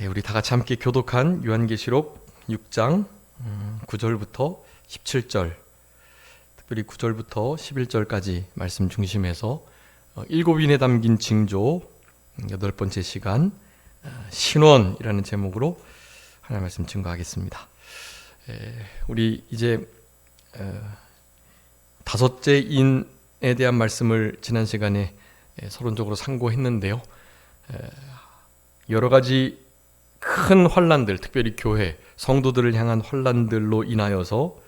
우리 다 같이 함께 교독한 요한계시록 6장 9절부터 17절, 특별히 9절부터 11절까지 말씀 중심에서 일곱 인에 담긴 징조 8번째 시간 신원이라는 제목으로 하나님 말씀 증거하겠습니다. 우리 이제 다섯째 인에 대한 말씀을 지난 시간에 서론적으로 상고했는데요. 여러 가지 큰 환난들, 특별히 교회, 성도들을 향한 환난들로 인하여서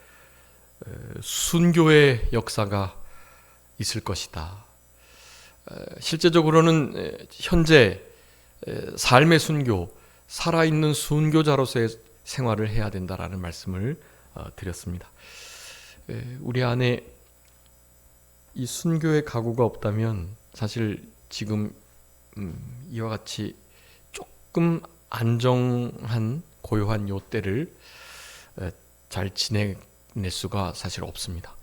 순교의 역사가 있을 것이다. 실제적으로는 현재 삶의 순교, 살아있는 순교자로서의 생활을 해야 된다라는 말씀을 드렸습니다. 우리 안에 이 순교의 각오가 없다면 사실 지금 이와 같이 조금 안정한 고요한 요 때를 잘 지내낼 수가 사실 없습니다.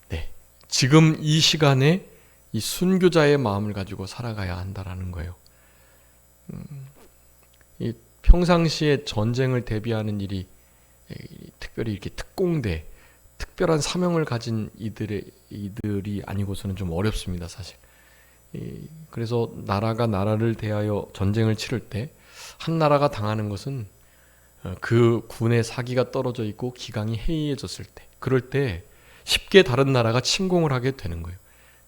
네, 지금 이 시간에 이 순교자의 마음을 가지고 살아가야 한다라는 거예요. 이 평상시에 전쟁을 대비하는 일이 특별히 이렇게 특공대, 특별한 사명을 가진 이들이 아니고서는 좀 어렵습니다, 사실. 그래서 나라가 나라를 대하여 전쟁을 치를 때 한 나라가 당하는 것은 그 군의 사기가 떨어져 있고 기강이 해이해졌을 때, 그럴 때 쉽게 다른 나라가 침공을 하게 되는 거예요.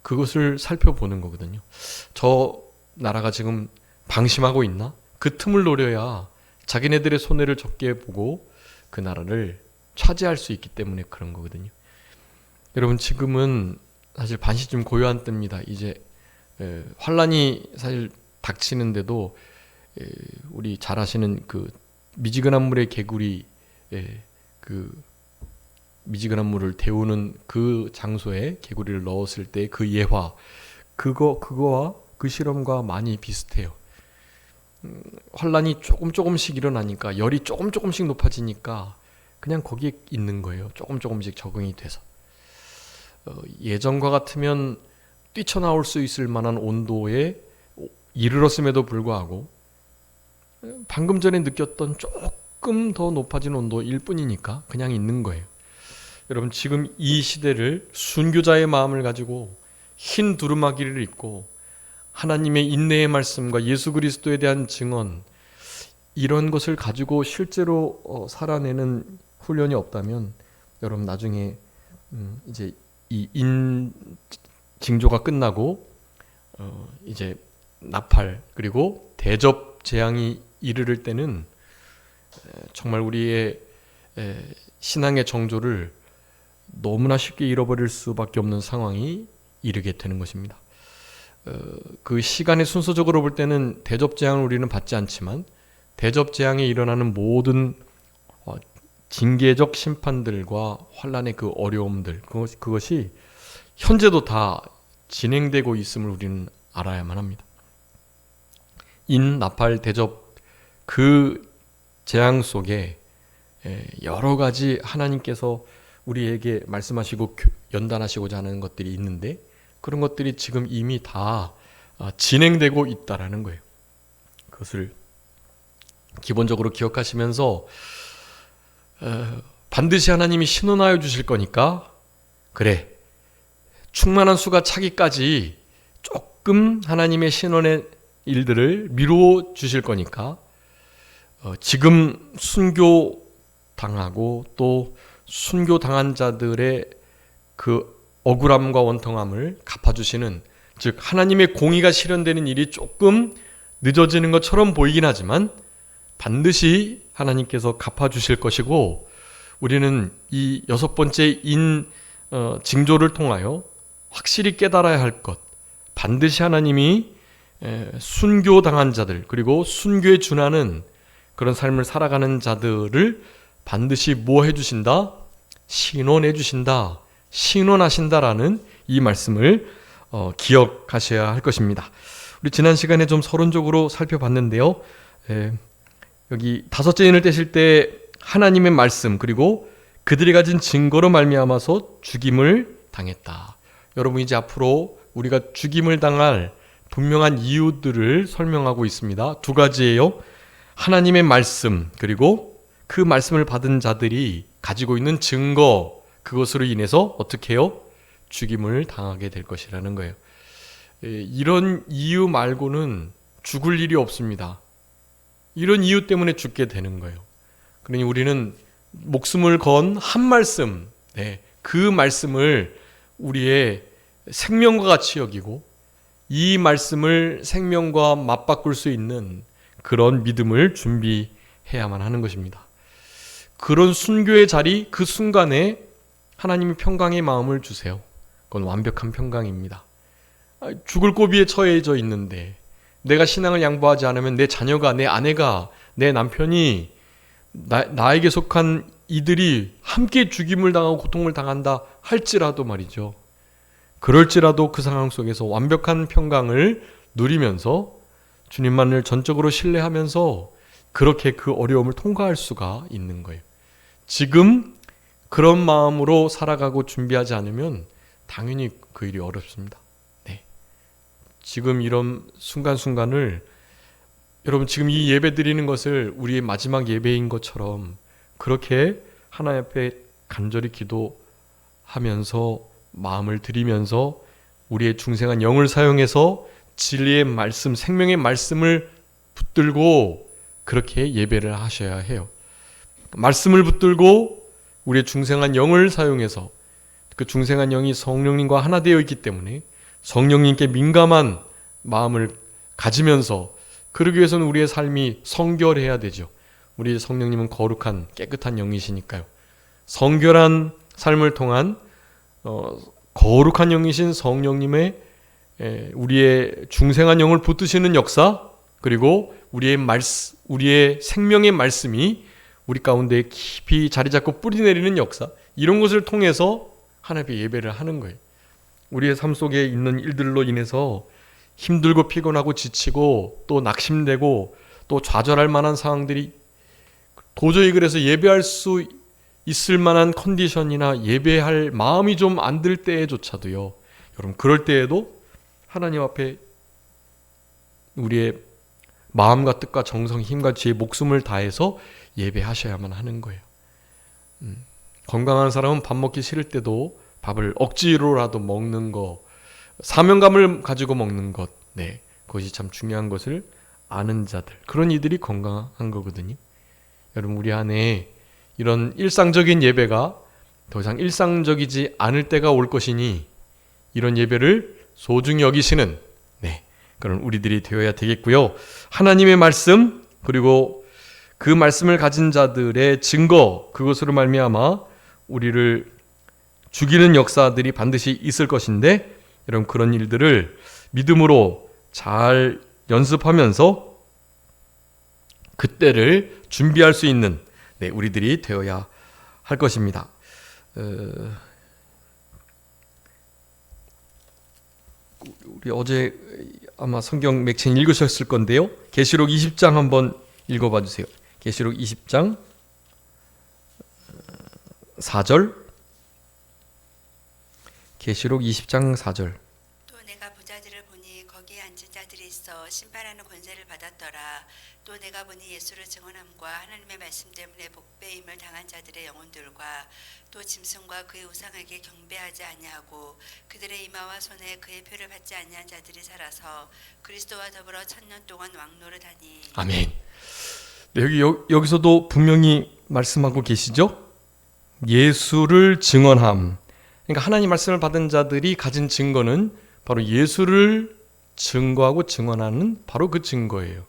그것을 살펴보는 거거든요. 저 나라가 지금 방심하고 있나? 그 틈을 노려야 자기네들의 손해를 적게 보고 그 나라를 차지할 수 있기 때문에 그런 거거든요. 여러분, 지금은 사실 반시 좀 고요한 때입니다. 이제 환란이 사실 닥치는데도 우리 잘 아시는 그 미지근한 물의 개구리, 그 미지근한 물을 데우는 그 장소에 개구리를 넣었을 때 그 예화, 그거와 그 실험과 많이 비슷해요. 환란이 조금씩 일어나니까, 열이 조금씩 높아지니까 그냥 거기에 있는 거예요. 조금씩 적응이 돼서. 예전과 같으면 뛰쳐나올 수 있을 만한 온도에 이르렀음에도 불구하고 방금 전에 느꼈던 조금 더 높아진 온도일 뿐이니까 그냥 있는 거예요. 여러분, 지금 이 시대를 순교자의 마음을 가지고 흰 두루마기를 입고 하나님의 인내의 말씀과 예수 그리스도에 대한 증언, 이런 것을 가지고 실제로 살아내는 훈련이 없다면 여러분, 나중에 이제 이 징조가 끝나고 이제 나팔 그리고 대접 재앙이 이르를 때는 정말 우리의 신앙의 정조를 너무나 쉽게 잃어버릴 수밖에 없는 상황이 이르게 되는 것입니다. 그 시간의 순서적으로 볼 때는 대접 재앙을 우리는 받지 않지만 대접 재앙에 일어나는 모든 징계적 심판들과 환란의 그 어려움들, 그것이 현재도 다 진행되고 있음을 우리는 알아야만 합니다. 나팔, 대접, 그 재앙 속에 여러 가지 하나님께서 우리에게 말씀하시고 연단하시고자 하는 것들이 있는데, 그런 것들이 지금 이미 다 진행되고 있다라는 거예요. 그것을 기본적으로 기억하시면서 반드시 하나님이 신원하여 주실 거니까, 그래, 충만한 수가 차기까지 조금 하나님의 신원의 일들을 미루어 주실 거니까 지금 순교당하고 또 순교당한 자들의 그 억울함과 원통함을 갚아주시는, 즉 하나님의 공의가 실현되는 일이 조금 늦어지는 것처럼 보이긴 하지만 반드시 하나님께서 갚아주실 것이고, 우리는 이 6번째 징조를 통하여 확실히 깨달아야 할 것, 반드시 하나님이 순교당한 자들, 그리고 순교에 준하는 그런 삶을 살아가는 자들을 반드시 뭐 해주신다? 신원해 주신다, 신원하신다라는 이 말씀을 기억하셔야 할 것입니다. 우리 지난 시간에 좀 서론적으로 살펴봤는데요. 여기 다섯째 인을 떼실 때 하나님의 말씀, 그리고 그들이 가진 증거로 말미암아서 죽임을 당했다. 여러분, 이제 앞으로 우리가 죽임을 당할 분명한 이유들을 설명하고 있습니다. 두 가지예요. 하나님의 말씀, 그리고 그 말씀을 받은 자들이 가지고 있는 증거, 그것으로 인해서 어떻게 해요? 죽임을 당하게 될 것이라는 거예요. 이런 이유 말고는 죽을 일이 없습니다. 이런 이유 때문에 죽게 되는 거예요. 그러니 우리는 목숨을 건 한 말씀, 그 말씀을 우리의 생명과 같이 여기고 이 말씀을 생명과 맞바꿀 수 있는 그런 믿음을 준비해야만 하는 것입니다. 그런 순교의 자리, 그 순간에 하나님이 평강의 마음을 주세요. 그건 완벽한 평강입니다. 죽을 고비에 처해져 있는데 내가 신앙을 양보하지 않으면 내 자녀가, 내 아내가, 내 남편이 나에게 속한 이들이 함께 죽임을 당하고 고통을 당한다 할지라도 말이죠. 그럴지라도 그 상황 속에서 완벽한 평강을 누리면서 주님만을 전적으로 신뢰하면서 그렇게 그 어려움을 통과할 수가 있는 거예요. 지금 그런 마음으로 살아가고 준비하지 않으면 당연히 그 일이 어렵습니다. 지금 이런 순간순간을 여러분 지금 이 예배 드리는 것을 우리의 마지막 예배인 것처럼 그렇게 하나님 앞에 간절히 기도하면서 마음을 드리면서 우리의 중생한 영을 사용해서 진리의 말씀, 생명의 말씀을 붙들고 그렇게 예배를 하셔야 해요. 말씀을 붙들고 우리의 중생한 영을 사용해서 그 중생한 영이 성령님과 하나 되어 있기 때문에 성령님께 민감한 마음을 가지면서 그러기 위해서는 우리의 삶이 성결해야 되죠. 우리 성령님은 거룩한 깨끗한 영이시니까요. 성결한 삶을 통한 거룩한 영이신 성령님의 우리의 중생한 영을 붙드시는 역사, 그리고 우리의 생명의 말씀이 우리 가운데 깊이 자리 잡고 뿌리 내리는 역사, 이런 것을 통해서 하나님의 예배를 하는 거예요. 우리의 삶 속에 있는 일들로 인해서 힘들고 피곤하고 지치고 또 낙심되고 또 좌절할 만한 상황들이 도저히 그래서 예배할 수 있을 만한 컨디션이나 예배할 마음이 좀 안 들 때조차도요. 여러분 그럴 때에도 하나님 앞에 우리의 마음과 뜻과 정성, 힘과 지혜, 목숨을 다해서 예배하셔야만 하는 거예요. 건강한 사람은 밥 먹기 싫을 때도 밥을 억지로라도 먹는 거, 사명감을 가지고 먹는 것, 그것이 참 중요한 것을 아는 자들, 그런 이들이 건강한 거거든요. 여러분 우리 안에 이런 일상적인 예배가 더 이상 일상적이지 않을 때가 올 것이니 이런 예배를 소중히 여기시는 그런 우리들이 되어야 되겠고요. 하나님의 말씀, 그리고 그 말씀을 가진 자들의 증거, 그것으로 말미암아 우리를 죽이는 역사들이 반드시 있을 것인데 여러분 그런 일들을 믿음으로 잘 연습하면서 그때를 준비할 수 있는 우리들이 되어야 할 것입니다. 우리 어제 아마 성경 맥힌 읽으셨을 건데요. 계시록 20장 한번 읽어봐 주세요. 계시록 20장 4절. 계시록 20장 4절. 또 내가 부자들을 보니 거기에 앉은 자들이 있어 심판하는 권세를 받았더라. 또 내가 보니 예수를 증언함과 하나님의 말씀 때문에 복배임을 당한 자들의 영혼들과 또 짐승과 그의 우상에게 경배하지 아니하고 그들의 이마와 손에 그의 표를 받지 아니한 자들이 살아서 그리스도와 더불어 1000년 동안 왕노릇하니. 아멘. 여기서도 분명히 말씀하고 계시죠? 예수를 증언함. 그러니까 하나님 말씀을 받은 자들이 가진 증거는 바로 예수를 증거하고 증언하는 바로 그 증거예요.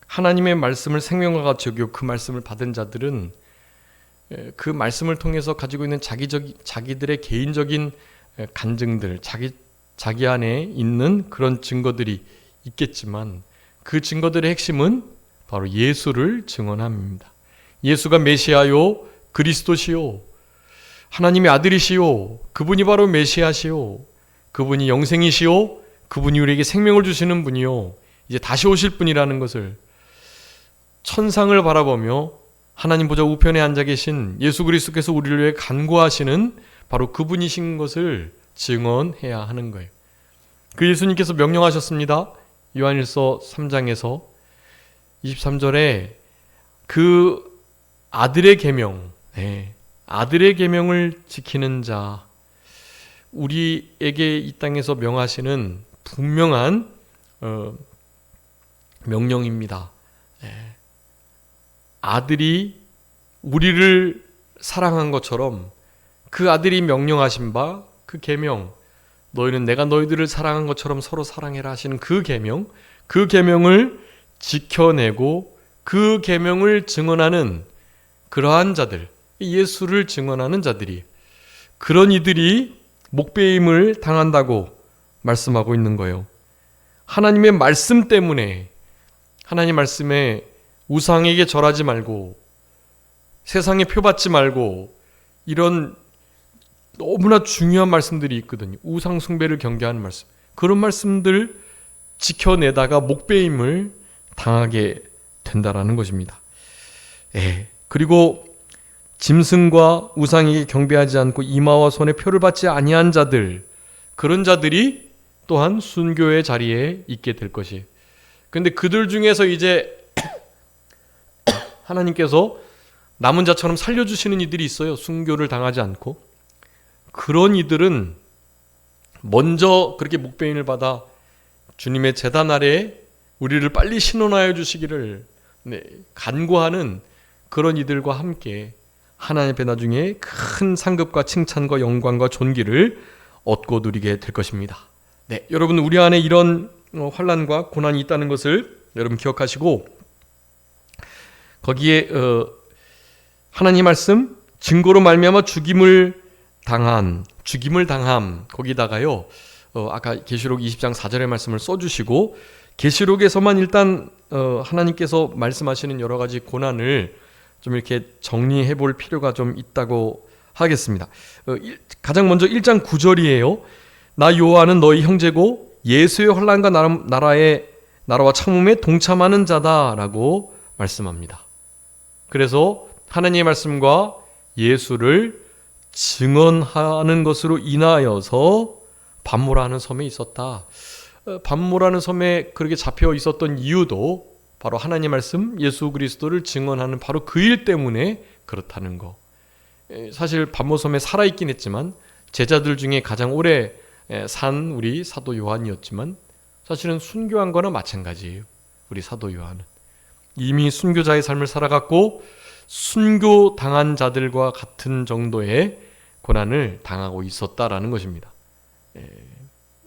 하나님의 말씀을 생명과 같이 여기고 그 말씀을 받은 자들은 그 말씀을 통해서 가지고 있는 자기들의 개인적인 간증들, 자기 안에 있는 그런 증거들이 있겠지만 그 증거들의 핵심은 바로 예수를 증언함입니다. 예수가 메시아요, 그리스도시요, 하나님의 아들이시요, 그분이 바로 메시아시요, 그분이 영생이시요, 그분이 우리에게 생명을 주시는 분이요, 이제 다시 오실 분이라는 것을 천상을 바라보며 하나님 보좌 우편에 앉아 계신 예수 그리스도께서 우리를 위해 간구하시는 바로 그분이신 것을 증언해야 하는 거예요. 그 예수님께서 명령하셨습니다. 요한일서 3장에서 23절에 그 아들의 계명, 아들의 계명을 지키는 자, 우리에게 이 땅에서 명하시는 분명한 명령입니다. 아들이 우리를 사랑한 것처럼 그 아들이 명령하신 바 그 계명, 너희는 내가 너희들을 사랑한 것처럼 서로 사랑해라 하시는 그 계명, 그 계명을 지켜내고 그 계명을 증언하는 그러한 자들, 예수를 증언하는 자들이, 그런 이들이 목배임을 당한다고 말씀하고 있는 거예요. 하나님의 말씀 때문에, 하나님 말씀에 우상에게 절하지 말고 세상에 표받지 말고, 이런 너무나 중요한 말씀들이 있거든요. 우상 숭배를 경계하는 말씀, 그런 말씀들 지켜내다가 목배임을 당하게 된다라는 것입니다. 그리고 짐승과 우상에게 경배하지 않고 이마와 손에 표를 받지 아니한 자들, 그런 자들이 또한 순교의 자리에 있게 될 것이. 그런데 그들 중에서 이제 하나님께서 남은 자처럼 살려주시는 이들이 있어요. 순교를 당하지 않고. 그런 이들은 먼저 그렇게 목배임을 받아 주님의 제단 아래에 우리를 빨리 신원하여 주시기를 간구하는 그런 이들과 함께 하나님 앞에 나중에 큰 상급과 칭찬과 영광과 존귀를 얻고 누리게 될 것입니다. 여러분, 우리 안에 이런 환난과 고난이 있다는 것을 여러분 기억하시고, 거기에 하나님 말씀, 증거로 말미암아 죽임을 당함, 거기다가요 아까 계시록 20장 4절의 말씀을 써주시고, 계시록에서만 일단 하나님께서 말씀하시는 여러 가지 고난을 좀 이렇게 정리해 볼 필요가 좀 있다고 하겠습니다. 가장 먼저 1장 9절이에요. 나 요한은 너희 형제고 예수의 환난과 나라와 참음에 동참하는 자다라고 말씀합니다. 그래서 하나님의 말씀과 예수를 증언하는 것으로 인하여서 반모라는 섬에 있었다. 반모라는 섬에 그렇게 잡혀 있었던 이유도 바로 하나님 말씀, 예수 그리스도를 증언하는 바로 그 일 때문에 그렇다는 거. 사실 반모섬에 살아있긴 했지만 제자들 중에 가장 오래 산 우리 사도 요한이었지만 사실은 순교한 거나 마찬가지예요. 우리 사도 요한은 이미 순교자의 삶을 살아갔고 순교 당한 자들과 같은 정도의 고난을 당하고 있었다라는 것입니다.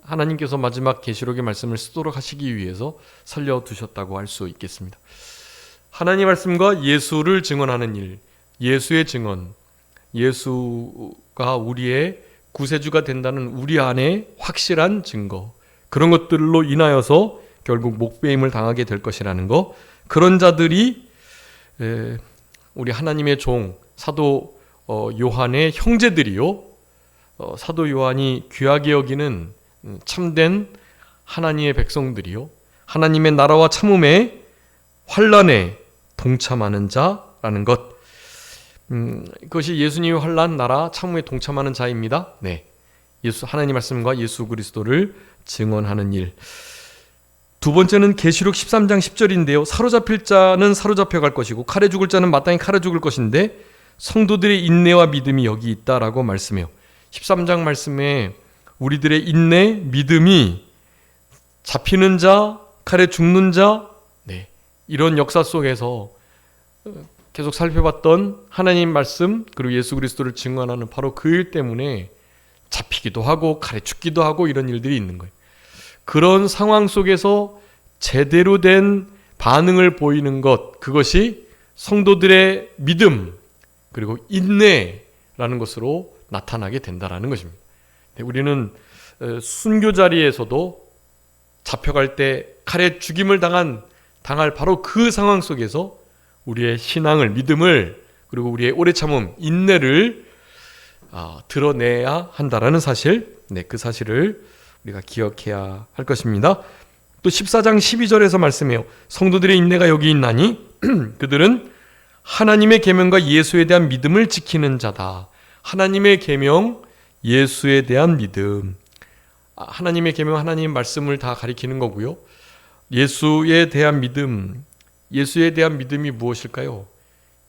하나님께서 마지막 계시록의 말씀을 쓰도록 하시기 위해서 살려두셨다고 할 수 있겠습니다. 하나님 말씀과 예수를 증언하는 일, 예수의 증언, 예수가 우리의 구세주가 된다는 우리 안에 확실한 증거, 그런 것들로 인하여서 결국 목배임을 당하게 될 것이라는 거, 그런 자들이 우리 하나님의 종 사도 요한의 형제들이요, 사도 요한이 귀하게 여기는 참된 하나님의 백성들이요, 하나님의 나라와 참음의 환난에 동참하는 자라는 것, 그것이 예수님의 환난, 나라, 참음에 동참하는 자입니다. 예수, 하나님 말씀과 예수 그리스도를 증언하는 일. 두 번째는 계시록 13장 10절인데요. 사로잡힐 자는 사로잡혀 갈 것이고 칼에 죽을 자는 마땅히 칼에 죽을 것인데 성도들의 인내와 믿음이 여기 있다라고 말씀해요. 13장 말씀에 우리들의 인내, 믿음이 잡히는 자, 칼에 죽는 자, 이런 역사 속에서 계속 살펴봤던 하나님 말씀 그리고 예수 그리스도를 증언하는 바로 그 일 때문에 잡히기도 하고 칼에 죽기도 하고 이런 일들이 있는 거예요. 그런 상황 속에서 제대로 된 반응을 보이는 것, 그것이 성도들의 믿음 그리고 인내라는 것으로 나타나게 된다라는 것입니다. 우리는 순교 자리에서도 잡혀갈 때 칼에 죽임을 당할 바로 그 상황 속에서 우리의 신앙을, 믿음을 그리고 우리의 오래 참음, 인내를 드러내야 한다라는 사실, 그 사실을 우리가 기억해야 할 것입니다. 또 14장 12절에서 말씀해요. 성도들의 인내가 여기 있나니 그들은 하나님의 계명과 예수에 대한 믿음을 지키는 자다. 하나님의 계명, 예수에 대한 믿음. 하나님의 계명, 하나님의 말씀을 다 가리키는 거고요. 예수에 대한 믿음, 예수에 대한 믿음이 무엇일까요?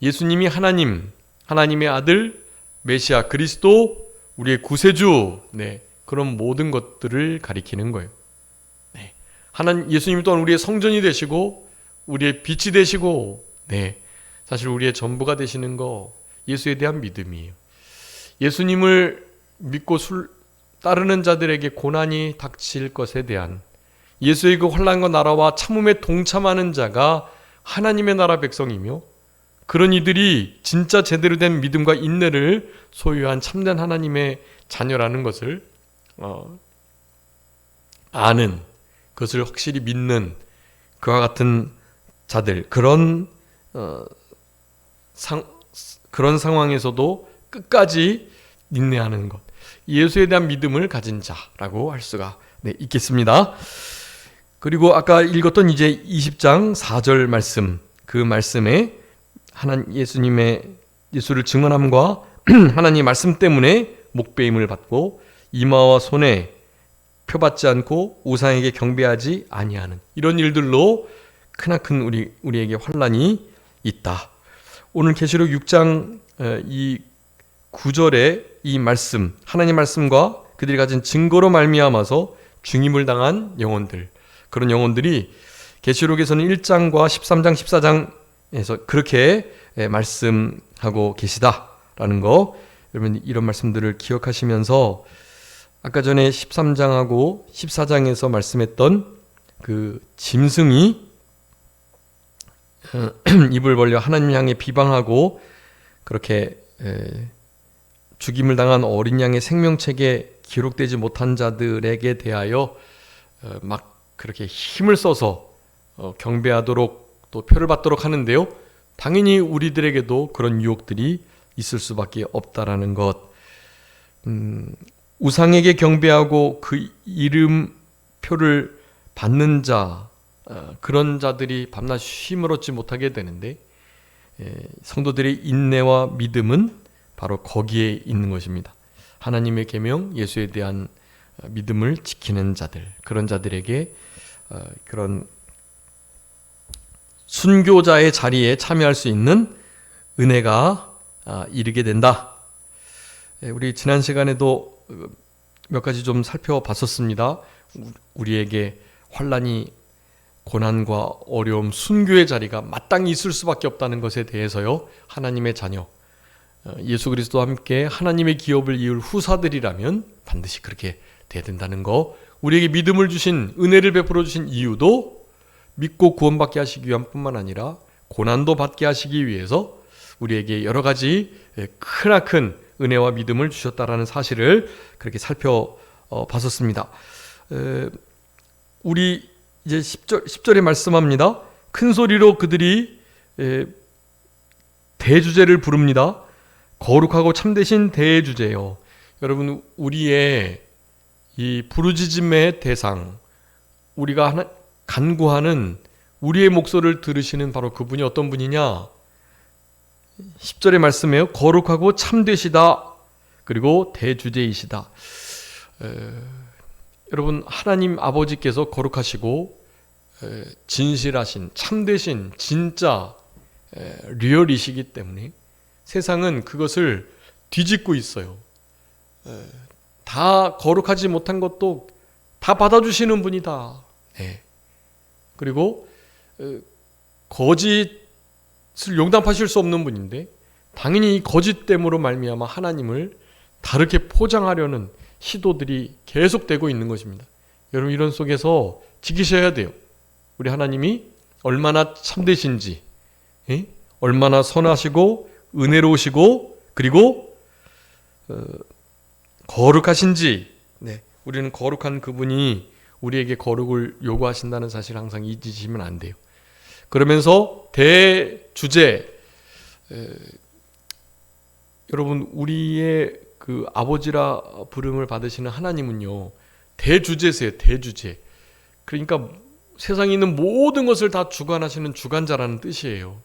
예수님이 하나님, 하나님의 아들, 메시아 그리스도, 우리의 구세주, 그런 모든 것들을 가리키는 거예요. 예수님 또한 우리의 성전이 되시고 우리의 빛이 되시고 사실 우리의 전부가 되시는 거 예수에 대한 믿음이에요. 예수님을 믿고 따르는 자들에게 고난이 닥칠 것에 대한 예수의 그 환난과 나라와 참음에 동참하는 자가 하나님의 나라 백성이며 그런 이들이 진짜 제대로 된 믿음과 인내를 소유한 참된 하나님의 자녀라는 것을 아는, 그것을 확실히 믿는 그와 같은 자들, 그런 상황에서도 끝까지 인내하는 것, 예수에 대한 믿음을 가진 자라고 할 수가 있겠습니다. 그리고 아까 읽었던 이제 20장 4절 말씀, 그 말씀에 예수를 증언함과 하나님의 말씀 때문에 목배임을 받고 이마와 손에 표받지 않고 우상에게 경배하지 아니하는 이런 일들로 크나큰 우리에게 환난이 있다. 오늘 계시록 6장 이 9절에 이 말씀, 하나님의 말씀과 그들이 가진 증거로 말미암아서 중임을 당한 영혼들, 그런 영혼들이 계시록에서는 1장과 13장, 14장에서 그렇게 말씀하고 계시다라는 거, 여러분 이런 말씀들을 기억하시면서 아까 전에 13장하고 14장에서 말씀했던 그 짐승이 입을 벌려 하나님 향해 비방하고 그렇게 죽임을 당한 어린 양의 생명책에 기록되지 못한 자들에게 대하여 막 그렇게 힘을 써서 경배하도록 또 표를 받도록 하는데요. 당연히 우리들에게도 그런 유혹들이 있을 수밖에 없다라는 것. 우상에게 경배하고 그 이름표를 받는 자, 그런 자들이 밤낮 쉼을 얻지 못하게 되는데 성도들의 인내와 믿음은 바로 거기에 있는 것입니다. 하나님의 계명, 예수에 대한 믿음을 지키는 자들, 그런 자들에게 그런 순교자의 자리에 참여할 수 있는 은혜가 이르게 된다. 우리 지난 시간에도 몇 가지 좀 살펴봤었습니다. 우리에게 환난이, 고난과 어려움, 순교의 자리가 마땅히 있을 수밖에 없다는 것에 대해서요. 하나님의 자녀, 예수 그리스도와 함께 하나님의 기업을 이을 후사들이라면 반드시 그렇게 돼야 된다는 거, 우리에게 믿음을 주신, 은혜를 베풀어 주신 이유도 믿고 구원받게 하시기 위한 뿐만 아니라 고난도 받게 하시기 위해서 우리에게 여러 가지 크나큰 은혜와 믿음을 주셨다라는 사실을 그렇게 살펴봤었습니다. 우리 이제 10절에 말씀합니다. 큰 소리로 그들이 대주제를 부릅니다. 거룩하고 참되신 대주제요. 여러분, 우리의 이 부르짖음의 대상, 우리가 간구하는 우리의 목소리를 들으시는 바로 그분이 어떤 분이냐? 10절의 말씀이에요. 거룩하고 참되시다. 그리고 대주제이시다. 여러분, 하나님 아버지께서 거룩하시고 진실하신, 참되신, 진짜 리얼이시기 때문에 세상은 그것을 뒤집고 있어요. 다 거룩하지 못한 것도 다 받아주시는 분이다. 그리고 거짓을 용납하실 수 없는 분인데 당연히 이 거짓됨으로 말미암아 하나님을 다르게 포장하려는 시도들이 계속되고 있는 것입니다. 여러분, 이런 속에서 지키셔야 돼요. 우리 하나님이 얼마나 참되신지, 얼마나 선하시고 은혜로우시고 그리고 거룩하신지, 우리는 거룩한 그분이 우리에게 거룩을 요구하신다는 사실 항상 잊으시면 안 돼요. 그러면서 대주제, 여러분, 우리의 그 아버지라 부름을 받으시는 하나님은요, 대주제세요. 대주제. 그러니까 세상에 있는 모든 것을 다 주관하시는 주관자라는 뜻이에요.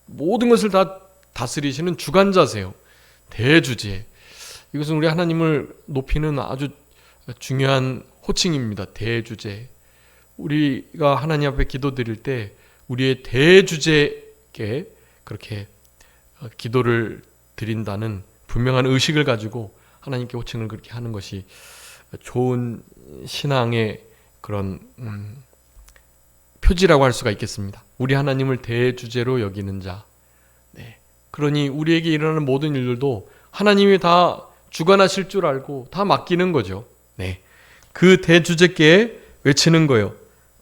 모든 것을 다 다스리시는 주관자세요. 대주제. 이것은 우리 하나님을 높이는 아주 중요한 호칭입니다. 대주제. 우리가 하나님 앞에 기도드릴 때 우리의 대주제께 그렇게 기도를 드린다는 분명한 의식을 가지고 하나님께 호칭을 그렇게 하는 것이 좋은 신앙의 그런 표지라고 할 수가 있겠습니다. 우리 하나님을 대주제로 여기는 자. 네. 그러니 우리에게 일어나는 모든 일들도 하나님이 다 주관하실 줄 알고 다 맡기는 거죠. 네. 그 대주제께 외치는 거예요.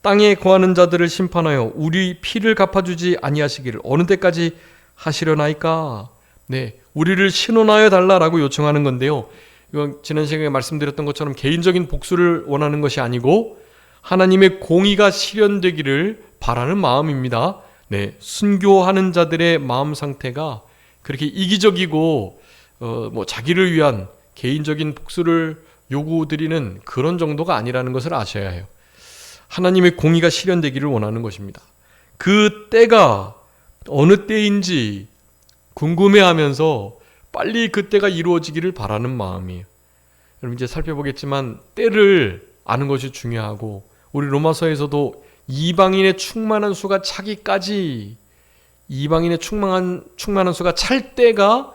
땅에 거하는 자들을 심판하여 우리 피를 갚아주지 아니하시기를 어느 때까지 하시려나이까. 네, 우리를 신원하여 달라라고 요청하는 건데요. 이건 지난 시간에 말씀드렸던 것처럼 개인적인 복수를 원하는 것이 아니고 하나님의 공의가 실현되기를 바라는 마음입니다. 네, 순교하는 자들의 마음 상태가 그렇게 이기적이고 자기를 위한 개인적인 복수를 요구드리는 그런 정도가 아니라는 것을 아셔야 해요. 하나님의 공의가 실현되기를 원하는 것입니다. 그 때가 어느 때인지 궁금해하면서 빨리 그 때가 이루어지기를 바라는 마음이에요. 여러분 이제 살펴보겠지만 때를 아는 것이 중요하고 우리 로마서에서도 이방인의 충만한 수가 차기까지 이방인의 충만한 수가 찰 때가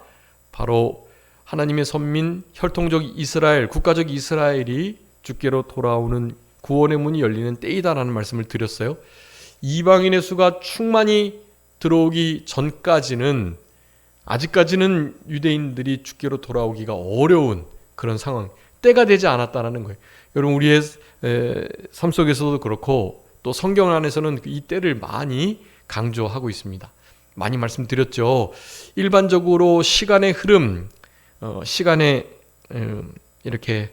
바로 하나님의 선민 혈통적 이스라엘 국가적 이스라엘이 주께로 돌아오는 구원의 문이 열리는 때이다라는 말씀을 드렸어요. 이방인의 수가 충만히 들어오기 전까지는 아직까지는 유대인들이 주께로 돌아오기가 어려운 그런 상황, 때가 되지 않았다라는 거예요. 여러분 우리의 삶 속에서도 그렇고 또 성경 안에서는 이 때를 많이 강조하고 있습니다. 많이 말씀드렸죠. 일반적으로 시간의 흐름, 시간에 이렇게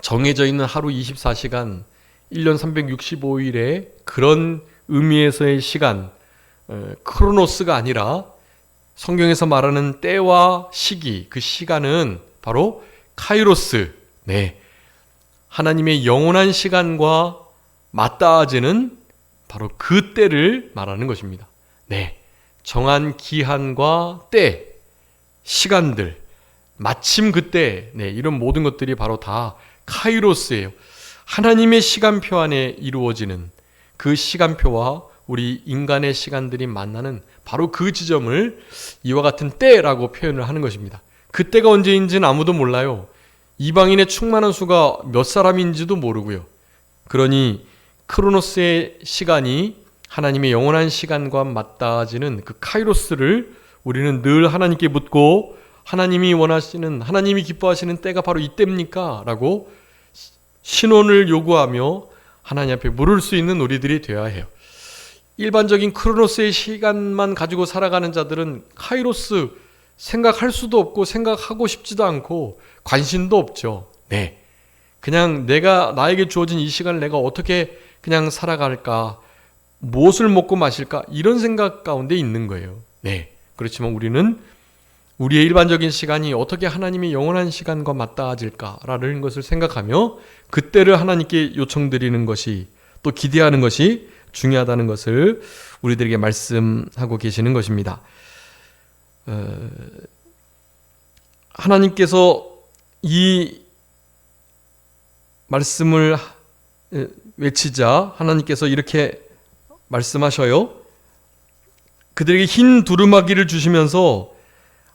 정해져 있는 하루 24시간, 1년 365일의 그런 의미에서의 시간, 크로노스가 아니라 성경에서 말하는 때와 시기, 그 시간은 바로 카이로스, 네, 하나님의 영원한 시간과 맞닿아지는 바로 그 때를 말하는 것입니다. 네, 정한 기한과 때, 시간들, 마침 그때, 네, 이런 모든 것들이 바로 다 카이로스예요. 하나님의 시간표 안에 이루어지는 그 시간표와 우리 인간의 시간들이 만나는 바로 그 지점을 이와 같은 때라고 표현을 하는 것입니다. 그때가 언제인지는 아무도 몰라요. 이방인의 충만한 수가 몇 사람인지도 모르고요. 그러니 크로노스의 시간이 하나님의 영원한 시간과 맞닿아지는 그 카이로스를 우리는 늘 하나님께 묻고 하나님이 원하시는, 하나님이 기뻐하시는 때가 바로 이때입니까? 라고 신원을 요구하며 하나님 앞에 물을 수 있는 우리들이 되어야 해요. 일반적인 크로노스의 시간만 가지고 살아가는 자들은 카이로스 생각할 수도 없고 생각하고 싶지도 않고 관심도 없죠. 네, 그냥 나에게 주어진 이 시간을 내가 어떻게 그냥 살아갈까, 무엇을 먹고 마실까, 이런 생각 가운데 있는 거예요. 네, 그렇지만 우리는 우리의 일반적인 시간이 어떻게 하나님의 영원한 시간과 맞닿아질까라는 것을 생각하며 그때를 하나님께 요청드리는 것이, 또 기대하는 것이 중요하다는 것을 우리들에게 말씀하고 계시는 것입니다. 하나님께서 이 말씀을 외치자 하나님께서 이렇게 말씀하셔요. 그들에게 흰 두루마기를 주시면서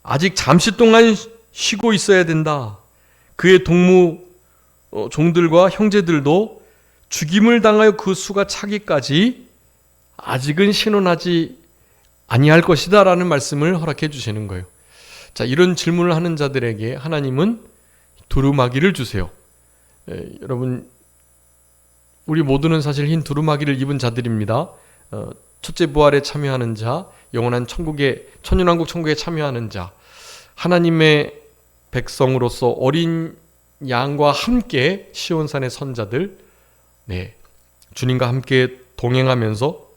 아직 잠시 동안 쉬고 있어야 된다. 그의 종들과 형제들도 죽임을 당하여 그 수가 차기까지 아직은 신원하지 아니할 것이다 라는 말씀을 허락해 주시는 거예요. 자, 이런 질문을 하는 자들에게 하나님은 두루마기를 주세요. 여러분, 우리 모두는 사실 흰 두루마기를 입은 자들입니다. 첫째 부활에 참여하는 자, 영원한 천년왕국 천국에 참여하는 자, 하나님의 백성으로서 어린 양과 함께 시온산의 선자들, 네, 주님과 함께 동행하면서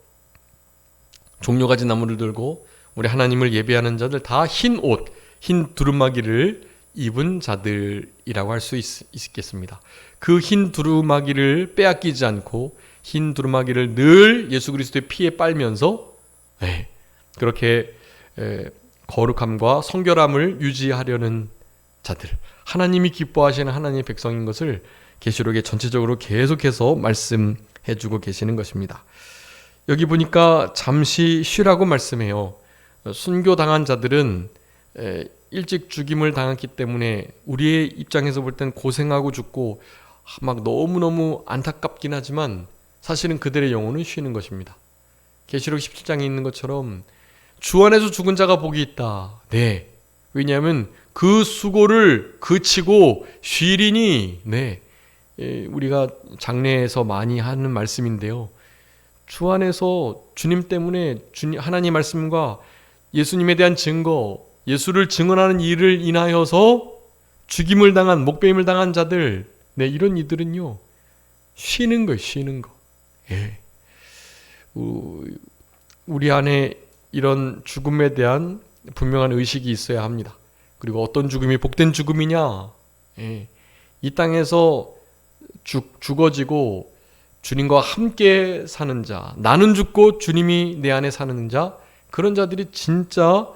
종려가지 나무를 들고 우리 하나님을 예배하는 자들, 다 흰 옷, 흰 두루마기를 입은 자들이라고 할 수 있겠습니다. 그 흰 두루마기를 빼앗기지 않고 흰 두루마기를 늘 예수 그리스도의 피에 빨면서 그렇게 거룩함과 성결함을 유지하려는 자들, 하나님이 기뻐하시는 하나님의 백성인 것을 계시록에 전체적으로 계속해서 말씀해주고 계시는 것입니다. 여기 보니까 잠시 쉬라고 말씀해요. 순교당한 자들은 일찍 죽임을 당했기 때문에 우리의 입장에서 볼 땐 고생하고 죽고 막 너무너무 안타깝긴 하지만 사실은 그들의 영혼은 쉬는 것입니다. 계시록 17장에 있는 것처럼 주 안에서 죽은 자가 복이 있다. 네. 왜냐하면 그 수고를 그치고 쉬리니. 네. 우리가 장례에서 많이 하는 말씀인데요. 주 안에서 주님 때문에 하나님 말씀과 예수님에 대한 증거, 예수를 증언하는 일을 인하여서 죽임을 당한, 목배임을 당한 자들, 네, 이런 이들은요, 쉬는 거예요, 쉬는 거. 예. 우리 안에 이런 죽음에 대한 분명한 의식이 있어야 합니다. 그리고 어떤 죽음이 복된 죽음이냐? 예. 이 땅에서 죽어지고 주님과 함께 사는 자, 나는 죽고 주님이 내 안에 사는 자, 그런 자들이 진짜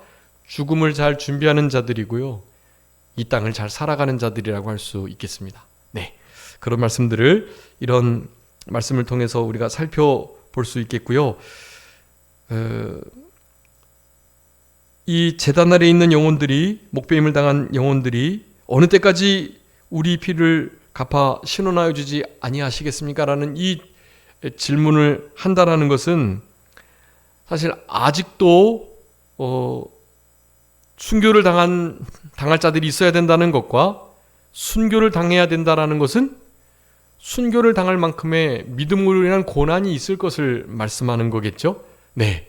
죽음을 잘 준비하는 자들이고요. 이 땅을 잘 살아가는 자들이라고 할 수 있겠습니다. 네, 그런 말씀들을 이런 말씀을 통해서 우리가 살펴볼 수 있겠고요. 이 제단 아래 있는 영혼들이, 목배임을 당한 영혼들이 어느 때까지 우리 피를 갚아 신원하여 주지 아니하시겠습니까? 라는 이 질문을 한다라는 것은 사실 아직도 순교를 당할 자들이 있어야 된다는 것과 순교를 당해야 된다라는 것은 순교를 당할 만큼의 믿음으로 인한 고난이 있을 것을 말씀하는 거겠죠? 네.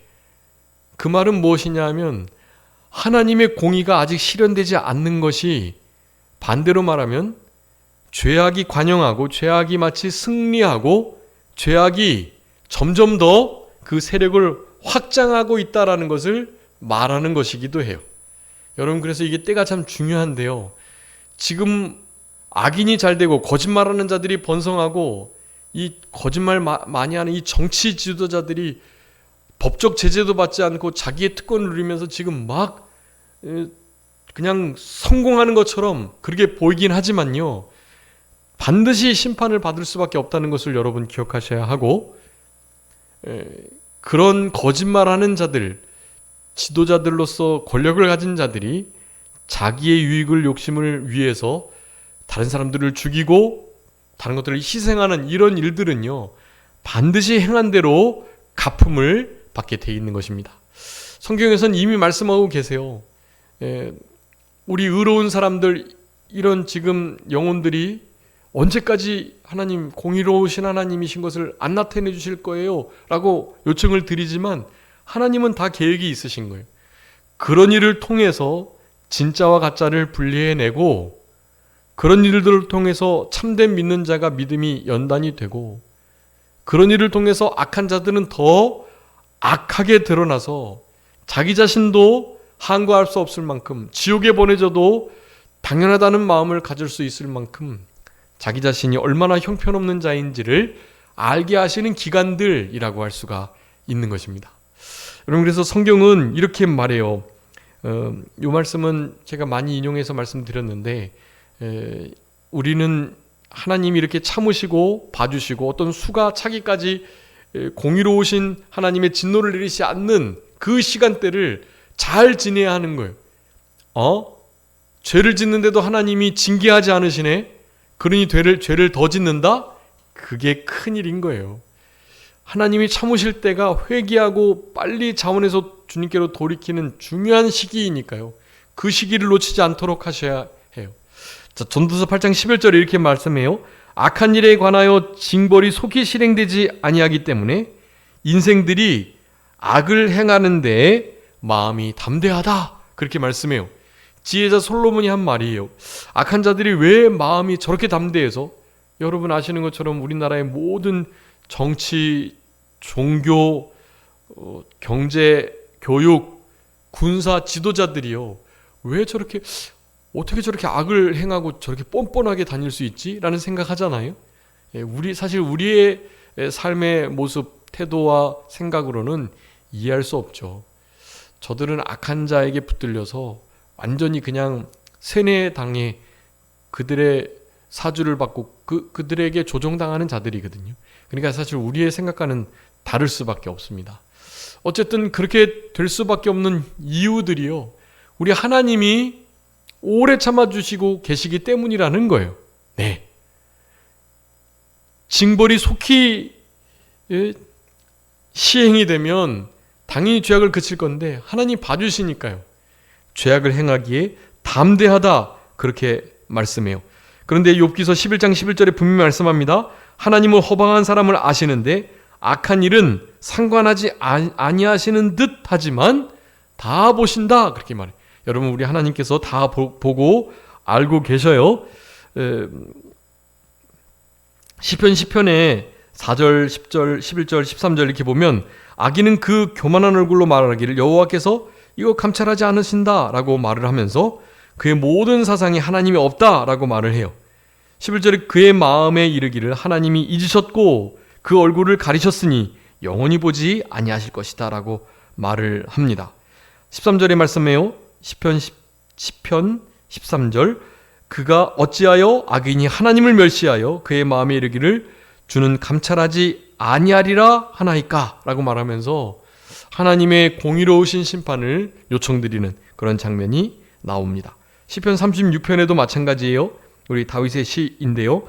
그 말은 무엇이냐 하면 하나님의 공의가 아직 실현되지 않는 것이 반대로 말하면 죄악이 관영하고 죄악이 마치 승리하고 죄악이 점점 더 그 세력을 확장하고 있다라는 것을 말하는 것이기도 해요. 여러분, 그래서 이게 때가 참 중요한데요. 지금 악인이 잘 되고 거짓말하는 자들이 번성하고 이 거짓말 많이 하는 이 정치 지도자들이 법적 제재도 받지 않고 자기의 특권을 누리면서 지금 막 그냥 성공하는 것처럼 그렇게 보이긴 하지만요. 반드시 심판을 받을 수밖에 없다는 것을 여러분 기억하셔야 하고, 그런 거짓말하는 자들, 지도자들로서 권력을 가진 자들이 자기의 유익을 욕심을 위해서 다른 사람들을 죽이고 다른 것들을 희생하는 이런 일들은요, 반드시 행한 대로 갚음을 받게 돼 있는 것입니다. 성경에서는 이미 말씀하고 계세요. 우리 의로운 사람들, 이런 지금 영혼들이 언제까지 하나님, 공의로우신 하나님이신 것을 안 나타내 주실 거예요? 라고 요청을 드리지만 하나님은 다 계획이 있으신 거예요. 그런 일을 통해서 진짜와 가짜를 분리해내고, 그런 일들을 통해서 참된 믿는 자가 믿음이 연단이 되고, 그런 일을 통해서 악한 자들은 더 악하게 드러나서 자기 자신도 항거할 수 없을 만큼, 지옥에 보내져도 당연하다는 마음을 가질 수 있을 만큼 자기 자신이 얼마나 형편없는 자인지를 알게 하시는 기간들이라고 할 수가 있는 것입니다. 여러분, 그래서 성경은 이렇게 말해요. 이 말씀은 제가 많이 인용해서 말씀드렸는데, 우리는 하나님이 이렇게 참으시고 봐주시고 어떤 수가 차기까지 공의로우신 하나님의 진노를 내리지 않는 그 시간대를 잘 지내야 하는 거예요. 죄를 짓는데도 하나님이 징계하지 않으시네? 그러니 죄를 더 짓는다? 그게 큰일인 거예요. 하나님이 참으실 때가 회개하고 빨리 자원해서 주님께로 돌이키는 중요한 시기이니까요. 그 시기를 놓치지 않도록 하셔야 해요. 자, 전도서 8장 11절에 이렇게 말씀해요. 악한 일에 관하여 징벌이 속히 실행되지 아니하기 때문에 인생들이 악을 행하는데 마음이 담대하다. 그렇게 말씀해요. 지혜자 솔로몬이 한 말이에요. 악한 자들이 왜 마음이 저렇게 담대해서, 여러분 아시는 것처럼 우리나라의 모든 정치, 종교, 경제, 교육, 군사 지도자들이요, 왜 저렇게, 어떻게 저렇게 악을 행하고 저렇게 뻔뻔하게 다닐 수 있지? 라는 생각하잖아요. 사실 우리의 삶의 모습, 태도와 생각으로는 이해할 수 없죠. 저들은 악한 자에게 붙들려서 완전히 그냥 세뇌당해 그들의 사주를 받고 그들에게 조종당하는 자들이거든요. 그러니까 사실 우리의 생각과는 다를 수밖에 없습니다. 어쨌든 그렇게 될 수밖에 없는 이유들이요, 우리 하나님이 오래 참아주시고 계시기 때문이라는 거예요. 네. 징벌이 속히 시행이 되면 당연히 죄악을 그칠 건데 하나님 봐주시니까요, 죄악을 행하기에 담대하다 그렇게 말씀해요. 그런데 욥기서 11장 11절에 분명히 말씀합니다. 하나님은 허방한 사람을 아시는데 악한 일은 상관하지 아니하시는 듯 하지만 다 보신다 그렇게 말해요. 여러분, 우리 하나님께서 다 보고 알고 계셔요. 시편 10편에 4절, 10절, 11절, 13절 이렇게 보면 악인은 그 교만한 얼굴로 말하기를 여호와께서 이거 감찰하지 않으신다 라고 말을 하면서 그의 모든 사상이 하나님이 없다 라고 말을 해요. 11절에 그의 마음에 이르기를 하나님이 잊으셨고 그 얼굴을 가리셨으니 영원히 보지 아니하실 것이다 라고 말을 합니다. 13절의 말씀에요, 시편 13절, 그가 어찌하여 악인이 하나님을 멸시하여 그의 마음에 이르기를 주는 감찰하지 아니하리라 하나이까 라고 말하면서 하나님의 공의로우신 심판을 요청드리는 그런 장면이 나옵니다. 시편 36편에도 마찬가지예요. 우리 다윗의 시인데요,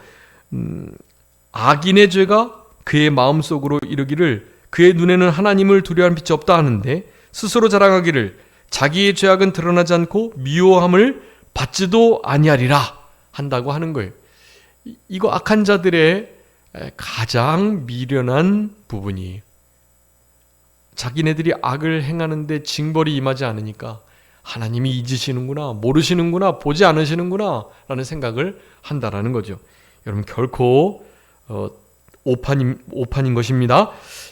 악인의 죄가 그의 마음속으로 이르기를 그의 눈에는 하나님을 두려워하는 빛이 없다 하는데 스스로 자랑하기를 자기의 죄악은 드러나지 않고 미워함을 받지도 아니하리라 한다고 하는 거예요. 이거 악한 자들의 가장 미련한 부분이에요. 자기네들이 악을 행하는데 징벌이 임하지 않으니까 하나님이 잊으시는구나, 모르시는구나, 보지 않으시는구나 라는 생각을 한다라는 거죠. 여러분, 결코 오판인 것입니다.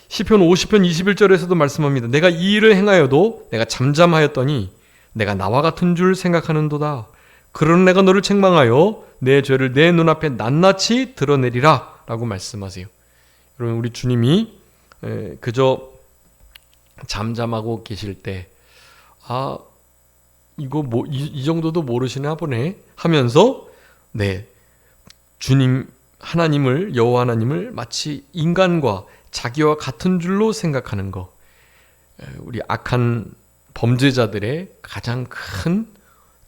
시편 50편 21절에서도 말씀합니다. 내가 이 일을 행하여도 내가 잠잠하였더니 내가 나와 같은 줄 생각하는도다. 그러나 내가 너를 책망하여 내 죄를 내 눈앞에 낱낱이 드러내리라 라고 말씀하세요. 여러분, 우리 주님이 그저 잠잠하고 계실 때 이거 이 정도도 모르시나 보네 하면서 주님 하나님을, 여호와 하나님을 마치 인간과 자기와 같은 줄로 생각하는 거, 우리 악한 범죄자들의 가장 큰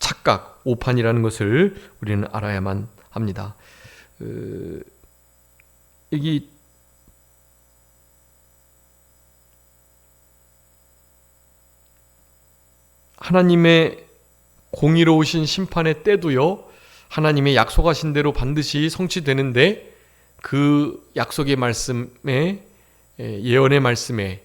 착각, 오판이라는 것을 우리는 알아야만 합니다. 여기 하나님의 공의로우신 심판의 때도요, 하나님의 약속하신 대로 반드시 성취되는데 그 약속의 말씀에, 예언의 말씀에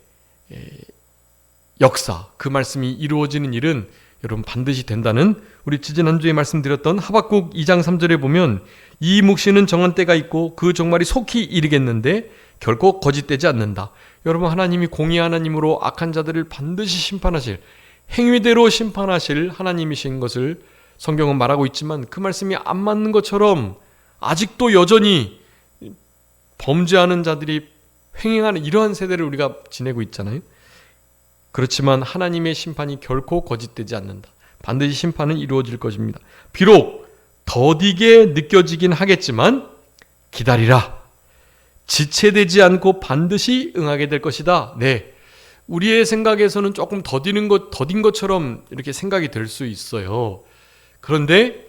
역사, 그 말씀이 이루어지는 일은 여러분 반드시 된다는, 우리 지지난주에 말씀드렸던 하박국 2장 3절에 보면 이 묵시는 정한 때가 있고 그 종말이 속히 이르겠는데 결코 거짓되지 않는다. 여러분, 하나님이 공의 하나님으로 악한 자들을 반드시 심판하실, 행위대로 심판하실 하나님이신 것을 성경은 말하고 있지만 그 말씀이 안 맞는 것처럼 아직도 여전히 범죄하는 자들이 횡행하는 이러한 세대를 우리가 지내고 있잖아요. 그렇지만 하나님의 심판이 결코 거짓되지 않는다. 반드시 심판은 이루어질 것입니다. 비록 더디게 느껴지긴 하겠지만 기다리라. 지체되지 않고 반드시 응하게 될 것이다. 우리의 생각에서는 조금 더딘 것처럼 이렇게 생각이 될 수 있어요. 그런데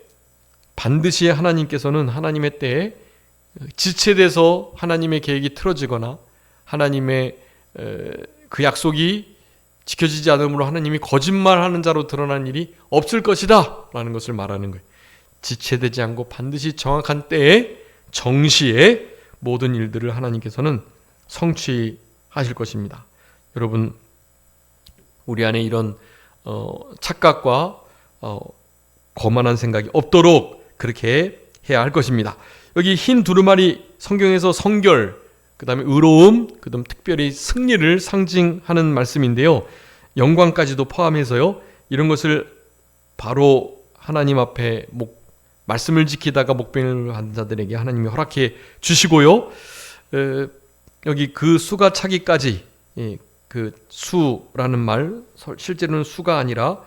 반드시 하나님께서는 하나님의 때에 지체돼서 하나님의 계획이 틀어지거나 하나님의 그 약속이 지켜지지 않으므로 하나님이 거짓말하는 자로 드러난 일이 없을 것이다 라는 것을 말하는 거예요. 지체되지 않고 반드시 정확한 때에 정시에 모든 일들을 하나님께서는 성취하실 것입니다. 여러분, 우리 안에 이런 착각과 거만한 생각이 없도록 그렇게 해야 할 것입니다. 여기 흰 두루마리, 성경에서 성결, 그 다음에 의로움, 그 다음 특별히 승리를 상징하는 말씀인데요, 영광까지도 포함해서요, 이런 것을 바로 하나님 앞에 말씀을 지키다가 목배를 한 자들에게 하나님이 허락해 주시고요, 여기 그 수가 차기까지, 그 수라는 말 실제로는 수가 아니라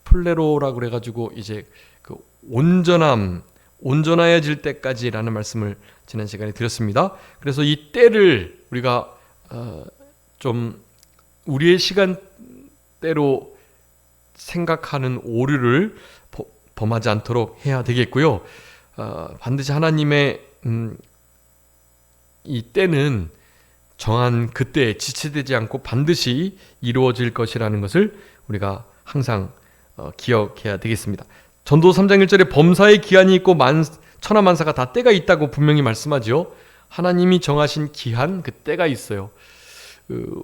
플레로라고 그래가지고 이제 그 온전함, 온전하여질 때까지라는 말씀을 지난 시간에 드렸습니다. 그래서 이 때를 우리가 좀 우리의 시간대로 생각하는 오류를 범하지 않도록 해야 되겠고요. 반드시 하나님의 이 때는 정한 그때에 지체되지 않고 반드시 이루어질 것이라는 것을 우리가 항상 기억해야 되겠습니다. 전도 3장 1절에 범사의 기한이 있고 천하만사가 다 때가 있다고 분명히 말씀하죠. 하나님이 정하신 기한, 그 때가 있어요.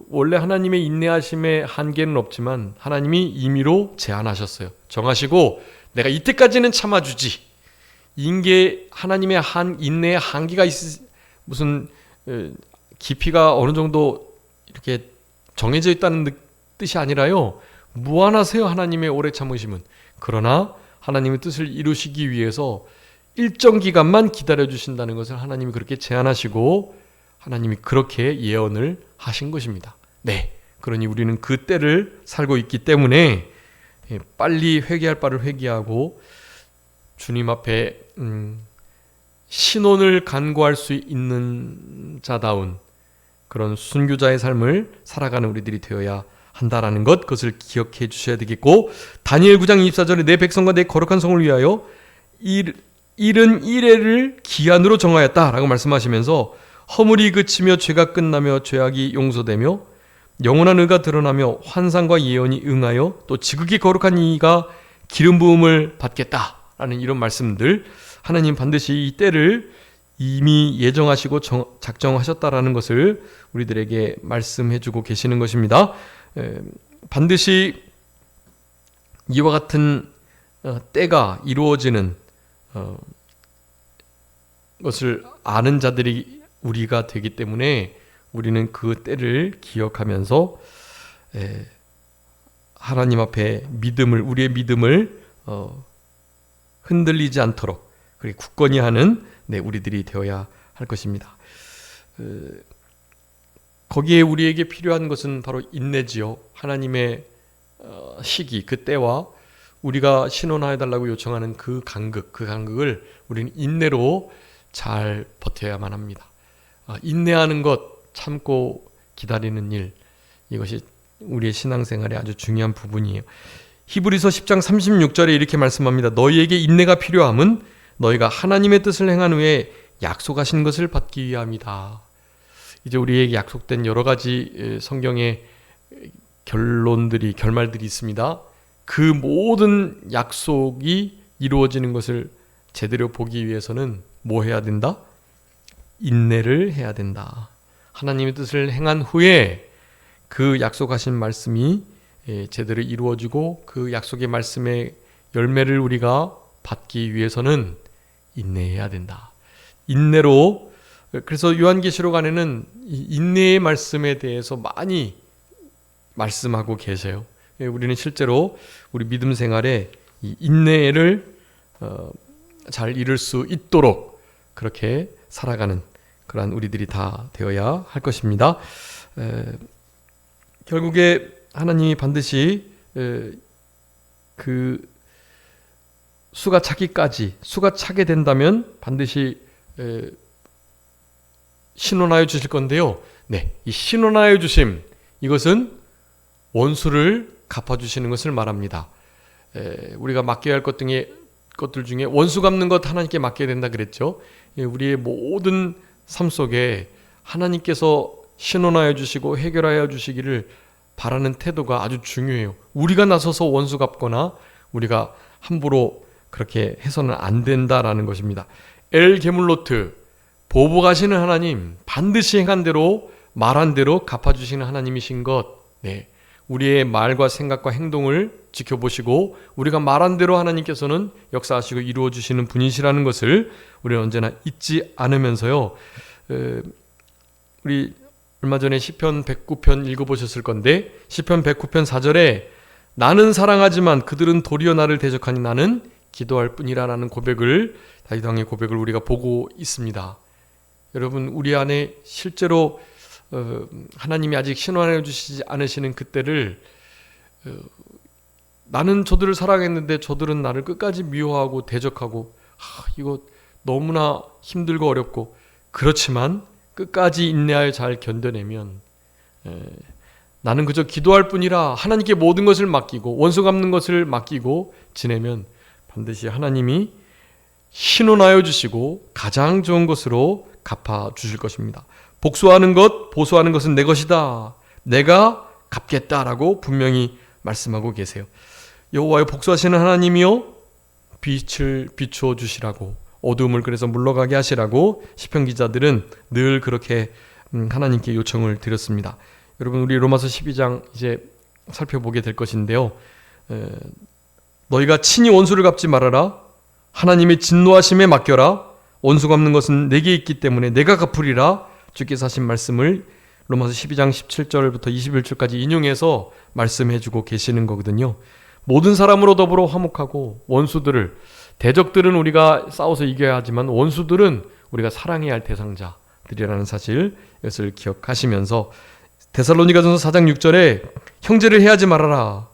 원래 하나님의 인내하심의 한계는 없지만 하나님이 임의로 제한하셨어요. 정하시고 내가 이때까지는 참아주지. 하나님의 인내의 한계가 무슨 깊이가 어느 정도 이렇게 정해져 있다는 뜻이 아니라요. 무한하세요. 하나님의 오래 참으심은. 그러나 하나님의 뜻을 이루시기 위해서 일정 기간만 기다려주신다는 것을 하나님이 그렇게 제안하시고 하나님이 그렇게 예언을 하신 것입니다. 네, 그러니 우리는 그 때를 살고 있기 때문에 빨리 회개할 바를 회개하고 주님 앞에 신원을 간구할 수 있는 자다운 그런 순교자의 삶을 살아가는 우리들이 되어야 한다라는 것, 그것을 기억해 주셔야 되겠고, 다니엘 9장 24절에 내 백성과 내 거룩한 성을 위하여 일은 이래를 기한으로 정하였다라고 말씀하시면서 허물이 그치며 죄가 끝나며 죄악이 용서되며 영원한 의가 드러나며 환상과 예언이 응하여 또 지극히 거룩한 이가 기름 부음을 받겠다라는 이런 말씀들, 하나님 반드시 이 때를 이미 예정하시고 작정하셨다라는 것을 우리들에게 말씀해 주고 계시는 것입니다. 반드시 이와 같은 때가 이루어지는 것을 아는 자들이 우리가 되기 때문에 우리는 그 때를 기억하면서 하나님 앞에 우리의 믿음을 흔들리지 않도록 그리고 굳건히 하는 우리들이 되어야 할 것입니다. 거기에 우리에게 필요한 것은 바로 인내지요. 하나님의 시기, 그 때와 우리가 신원하여 달라고 요청하는 그 간극을 우리는 인내로 잘 버텨야만 합니다. 인내하는 것, 참고 기다리는 일, 이것이 우리의 신앙생활의 아주 중요한 부분이에요. 히브리서 10장 36절에 이렇게 말씀합니다. 너희에게 인내가 필요함은 너희가 하나님의 뜻을 행한 후에 약속하신 것을 받기 위함이다. 이제 우리에게 약속된 여러 가지 성경의 결말들이 있습니다. 그 모든 약속이 이루어지는 것을 제대로 보기 위해서는 뭐 해야 된다? 인내를 해야 된다. 하나님의 뜻을 행한 후에 그 약속하신 말씀이 제대로 이루어지고 그 약속의 말씀의 열매를 우리가 받기 위해서는 인내해야 된다. 인내로, 그래서 요한계시록 안에는 인내의 말씀에 대해서 많이 말씀하고 계세요. 우리는 실제로 우리 믿음 생활에 이 인내를 잘 이룰 수 있도록 그렇게 살아가는 그러한 우리들이 다 되어야 할 것입니다. 결국에 하나님이 반드시 그 수가 차게 된다면 반드시 신원하여 주실 건데요. 이 신원하여 주심, 이것은 원수를 갚아주시는 것을 말합니다. 우리가 맡겨야 할 것들 중에 원수 갚는 것 하나님께 맡겨야 된다 그랬죠. 우리의 모든 삶 속에 하나님께서 신원하여 주시고 해결하여 주시기를 바라는 태도가 아주 중요해요. 우리가 나서서 원수 갚거나 우리가 함부로 그렇게 해서는 안 된다라는 것입니다. 엘 게물로트, 보복하시는 하나님, 반드시 행한 대로 말한 대로 갚아주시는 하나님이신 것, 우리의 말과 생각과 행동을 지켜보시고 우리가 말한 대로 하나님께서는 역사하시고 이루어주시는 분이시라는 것을 우리는 언제나 잊지 않으면서요. 우리 얼마 전에 시편 109편 읽어보셨을 건데, 시편 109편 4절에 나는 사랑하지만 그들은 도리어 나를 대적하니 나는 기도할 뿐이라는 고백을, 다윗 왕의 고백을 우리가 보고 있습니다. 여러분, 우리 안에 실제로 하나님이 아직 신원하여 주시지 않으시는 그때를 나는 저들을 사랑했는데 저들은 나를 끝까지 미워하고 대적하고 이거 너무나 힘들고 어렵고, 그렇지만 끝까지 인내하여 잘 견뎌내면 나는 그저 기도할 뿐이라 하나님께 모든 것을 맡기고 원수 갚는 것을 맡기고 지내면 반드시 하나님이 신원하여 주시고 가장 좋은 것으로 갚아 주실 것입니다. 복수하는 것, 보수하는 것은 내 것이다. 내가 갚겠다라고 분명히 말씀하고 계세요. 여호와여, 복수하시는 하나님이여, 빛을 비추어 주시라고, 어두움을 그래서 물러가게 하시라고 시편 기자들은 늘 그렇게 하나님께 요청을 드렸습니다. 여러분, 우리 로마서 12장 이제 살펴보게 될 것인데요. 너희가 친히 원수를 갚지 말아라. 하나님의 진노하심에 맡겨라. 원수 갚는 것은 내게 있기 때문에 내가 갚으리라. 주께서 하신 말씀을 로마서 12장 17절부터 21절까지 인용해서 말씀해주고 계시는 거거든요. 모든 사람으로 더불어 화목하고, 원수들을, 대적들은 우리가 싸워서 이겨야 하지만 원수들은 우리가 사랑해야 할 대상자들이라는 사실, 이것을 기억하시면서 데살로니가전서 4장 6절에 형제를 해하지 말아라.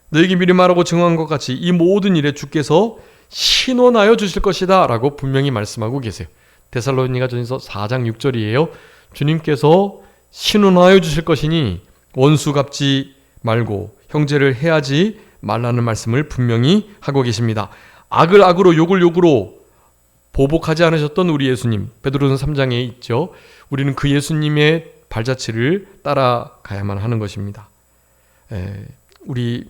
너에게 미리 말하고 증언한 것 같이 이 모든 일에 주께서 신원하여 주실 것이다 라고 분명히 말씀하고 계세요. 데살로니가전서 4장 6절이에요. 주님께서 신원하여 주실 것이니 원수 갚지 말고 형제를 해하지 말라는 말씀을 분명히 하고 계십니다. 악을 악으로 욕을 욕으로 보복하지 않으셨던 우리 예수님, 베드로전서 3장에 있죠. 우리는 그 예수님의 발자취를 따라가야만 하는 것입니다. 우리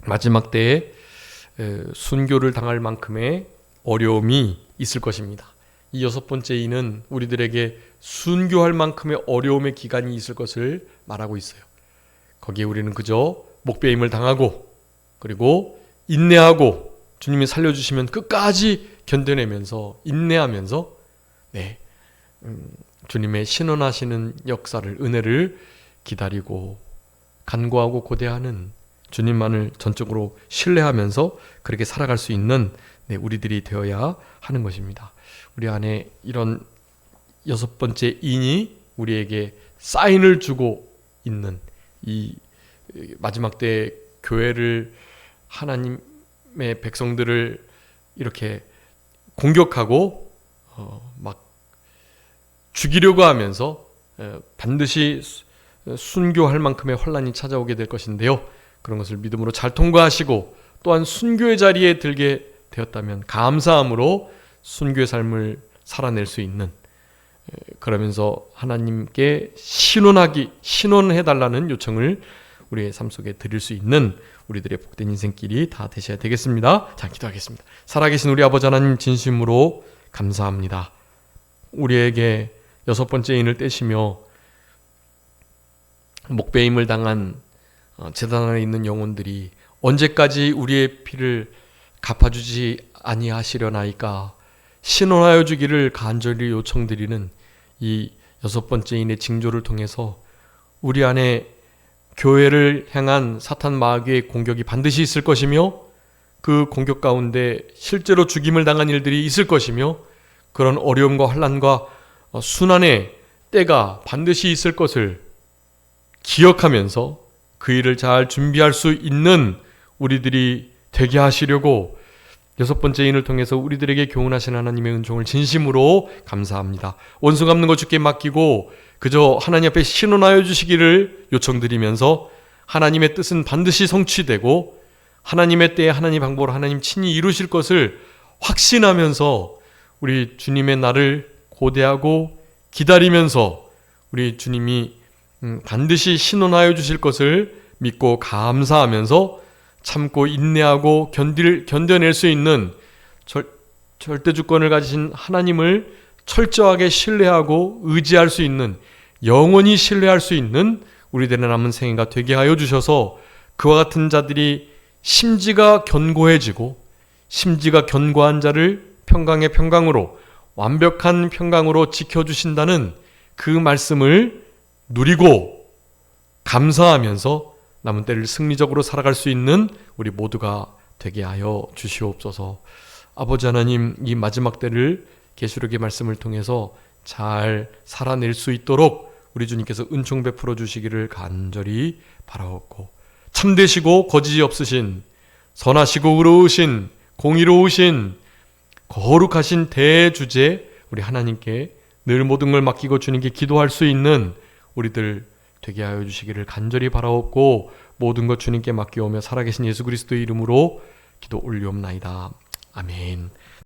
마지막 때에 순교를 당할 만큼의 어려움이 있을 것입니다. 이 6번째 이는 우리들에게 순교할 만큼의 어려움의 기간이 있을 것을 말하고 있어요. 거기에 우리는 그저 목배임을 당하고, 그리고 인내하고, 주님이 살려주시면 끝까지 견뎌내면서 인내하면서 주님의 신원하시는 역사를, 은혜를 기다리고 간구하고 고대하는 주님만을 전적으로 신뢰하면서 그렇게 살아갈 수 있는 우리들이 되어야 하는 것입니다. 우리 안에 이런 6번째 인이 우리에게 사인을 주고 있는 이 마지막 때 교회를, 하나님의 백성들을 이렇게 공격하고 막 죽이려고 하면서 반드시 순교할 만큼의 환난이 찾아오게 될 것인데요. 그런 것을 믿음으로 잘 통과하시고 또한 순교의 자리에 들게 되었다면 감사함으로 순교의 삶을 살아낼 수 있는, 그러면서 하나님께 신원해달라는 요청을 우리의 삶 속에 드릴 수 있는 우리들의 복된 인생길이 다 되셔야 되겠습니다. 자, 기도하겠습니다. 살아계신 우리 아버지 하나님, 진심으로 감사합니다. 우리에게 6번째 인을 떼시며 목배임을 당한 제단 안에 있는 영혼들이 언제까지 우리의 피를 갚아주지 아니하시려나이까 신원하여 주기를 간절히 요청드리는 이 6번째 인의 징조를 통해서 우리 안에 교회를 향한 사탄 마귀의 공격이 반드시 있을 것이며, 그 공격 가운데 실제로 죽임을 당한 일들이 있을 것이며, 그런 어려움과 환난과 순환의 때가 반드시 있을 것을 기억하면서 그 일을 잘 준비할 수 있는 우리들이 되게 하시려고 6번째 인을 통해서 우리들에게 교훈하신 하나님의 은총을 진심으로 감사합니다. 원수 갚는 것 주께 맡기고 그저 하나님 앞에 신원하여 주시기를 요청드리면서, 하나님의 뜻은 반드시 성취되고 하나님의 때에 하나님 방법으로 하나님 친히 이루실 것을 확신하면서 우리 주님의 날을 고대하고 기다리면서 우리 주님이 반드시 신원하여 주실 것을 믿고 감사하면서 참고 인내하고 견뎌낼 수 있는 절대 주권을 가지신 하나님을 철저하게 신뢰하고 의지할 수 있는, 영원히 신뢰할 수 있는 우리들의 남은 생애가 되게 하여 주셔서 그와 같은 자들이 심지가 견고해지고, 심지가 견고한 자를 평강의 평강으로, 완벽한 평강으로 지켜주신다는 그 말씀을 누리고 감사하면서 남은 때를 승리적으로 살아갈 수 있는 우리 모두가 되게 하여 주시옵소서. 아버지 하나님, 이 마지막 때를 계시록의 말씀을 통해서 잘 살아낼 수 있도록 우리 주님께서 은총 베풀어 주시기를 간절히 바라옵고, 참되시고 거짓이 없으신, 선하시고 의로우신 공의로우신 거룩하신 대주제 우리 하나님께 늘 모든 걸 맡기고 주님께 기도할 수 있는 우리들 되게 하여 주시기를 간절히 바라옵고 모든 것 주님께 맡겨오며 살아계신 예수 그리스도의 이름으로 기도 올리옵나이다. 아멘.